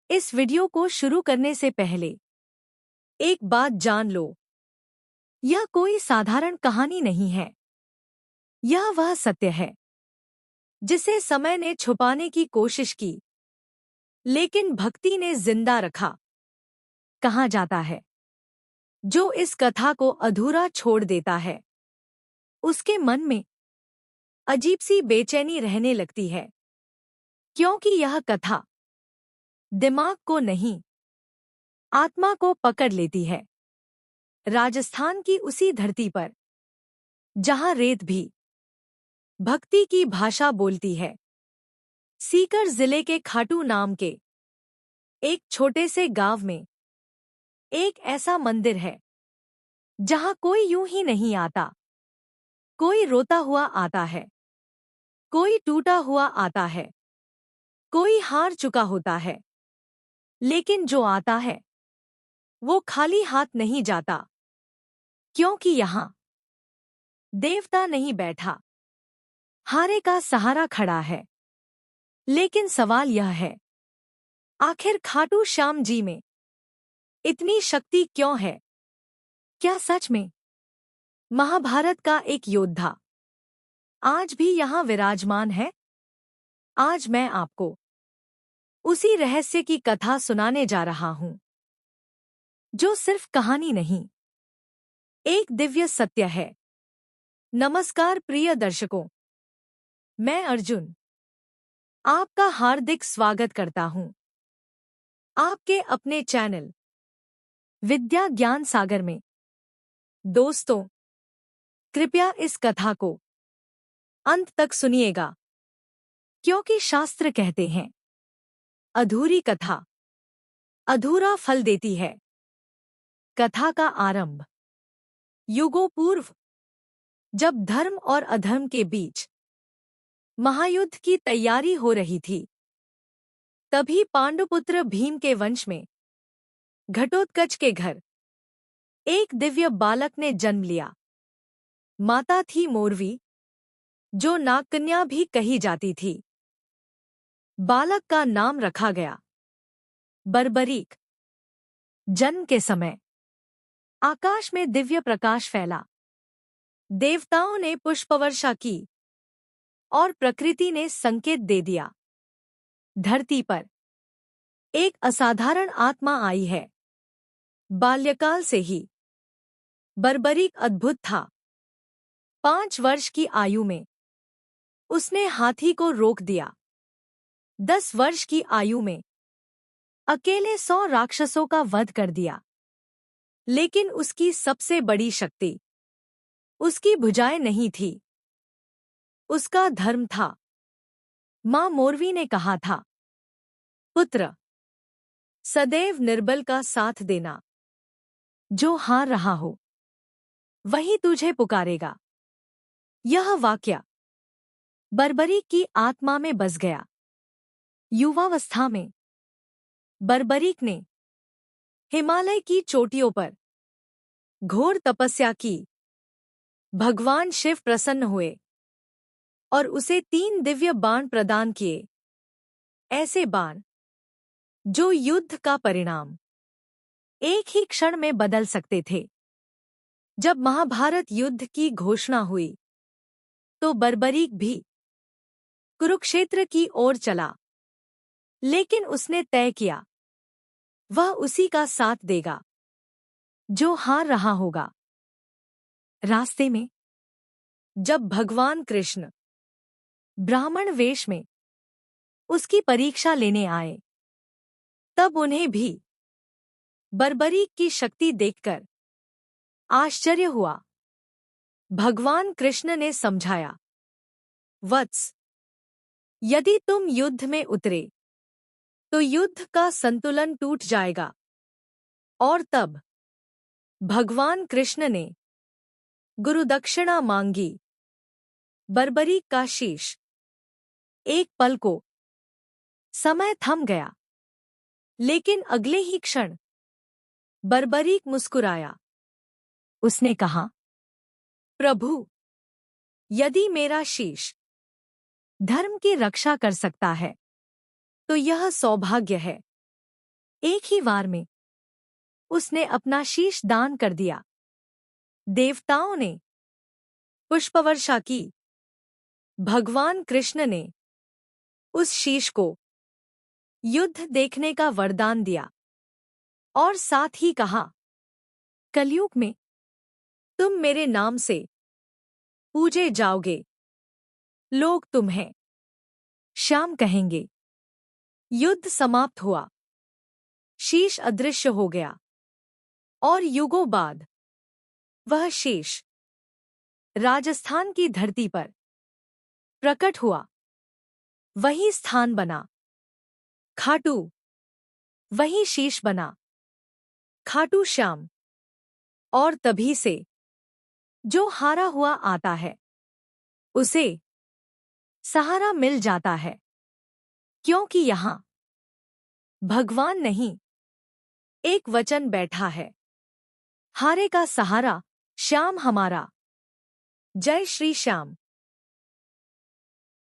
इस वीडियो को शुरू करने से पहले एक बात जान लो, यह कोई साधारण कहानी नहीं है। यह वह सत्य है जिसे समय ने छुपाने की कोशिश की, लेकिन भक्ति ने जिंदा रखा। कहा जाता है, जो इस कथा को अधूरा छोड़ देता है, उसके मन में अजीब सी बेचैनी रहने लगती है, क्योंकि यह कथा दिमाग को नहीं, आत्मा को पकड़ लेती है। राजस्थान की उसी धरती पर, जहां रेत भी भक्ति की भाषा बोलती है, सीकर जिले के खाटू नाम के एक छोटे से गांव में एक ऐसा मंदिर है जहां कोई यूं ही नहीं आता। कोई रोता हुआ आता है, कोई टूटा हुआ आता है, कोई हार चुका होता है, लेकिन जो आता है वो खाली हाथ नहीं जाता, क्योंकि यहां देवता नहीं बैठा, हारे का सहारा खड़ा है। लेकिन सवाल यह है, आखिर खाटू श्याम जी में इतनी शक्ति क्यों है? क्या सच में महाभारत का एक योद्धा आज भी यहां विराजमान है? आज मैं आपको उसी रहस्य की कथा सुनाने जा रहा हूं, जो सिर्फ कहानी नहीं, एक दिव्य सत्य है। नमस्कार प्रिय दर्शकों, मैं अर्जुन आपका हार्दिक स्वागत करता हूं आपके अपने चैनल विद्या ज्ञान सागर में। दोस्तों, कृपया इस कथा को अंत तक सुनिएगा, क्योंकि शास्त्र कहते हैं, अधूरी कथा अधूरा फल देती है। कथा का आरंभ युगों पूर्व, जब धर्म और अधर्म के बीच महायुद्ध की तैयारी हो रही थी, तभी पांडुपुत्र भीम के वंश में घटोत्कच के घर एक दिव्य बालक ने जन्म लिया। माता थी मोरवी, जो नागकन्या भी कही जाती थी। बालक का नाम रखा गया बर्बरीक। जन्म के समय आकाश में दिव्य प्रकाश फैला, देवताओं ने पुष्पवर्षा की और प्रकृति ने संकेत दे दिया, धरती पर एक असाधारण आत्मा आई है। बाल्यकाल से ही बर्बरीक अद्भुत था। 5 वर्ष की आयु में उसने हाथी को रोक दिया। 10 वर्ष की आयु में अकेले 100 राक्षसों का वध कर दिया। लेकिन उसकी सबसे बड़ी शक्ति उसकी भुजाएं नहीं थी, उसका धर्म था। मां मोरवी ने कहा था, पुत्र, सदैव निर्बल का साथ देना। जो हार रहा हो वही तुझे पुकारेगा। यह वाक्य बर्बरीक की आत्मा में बस गया। युवावस्था में बर्बरीक ने हिमालय की चोटियों पर घोर तपस्या की। भगवान शिव प्रसन्न हुए और उसे 3 दिव्य बाण प्रदान किए, ऐसे बाण जो युद्ध का परिणाम एक ही क्षण में बदल सकते थे। जब महाभारत युद्ध की घोषणा हुई, तो बर्बरीक भी कुरुक्षेत्र की ओर चला, लेकिन उसने तय किया, वह उसी का साथ देगा जो हार रहा होगा। रास्ते में जब भगवान कृष्ण ब्राह्मण वेश में उसकी परीक्षा लेने आए, तब उन्हें भी बर्बरीक की शक्ति देखकर आश्चर्य हुआ। भगवान कृष्ण ने समझाया, वत्स, यदि तुम युद्ध में उतरे तो युद्ध का संतुलन टूट जाएगा। और तब भगवान कृष्ण ने गुरुदक्षिणा मांगी। बर्बरीक का शीश एक पल को समय थम गया, लेकिन अगले ही क्षण बर्बरीक मुस्कुराया। उसने कहा, प्रभु, यदि मेरा शीश धर्म की रक्षा कर सकता है, तो यह सौभाग्य है। एक ही वार में उसने अपना शीश दान कर दिया। देवताओं ने पुष्पवर्षा की। भगवान कृष्ण ने उस शीश को युद्ध देखने का वरदान दिया और साथ ही कहा, कलयुग में तुम मेरे नाम से पूजे जाओगे। लोग तुम्हें श्याम कहेंगे। युद्ध समाप्त हुआ। शीश अदृश्य हो गया और युगों बाद वह शीश राजस्थान की धरती पर प्रकट हुआ। वही स्थान बना खाटू, वही शीश बना खाटू श्याम। और तभी से जो हारा हुआ आता है उसे सहारा मिल जाता है, क्योंकि यहाँ भगवान नहीं, एक वचन बैठा है, हारे का सहारा श्याम हमारा। जय श्री श्याम।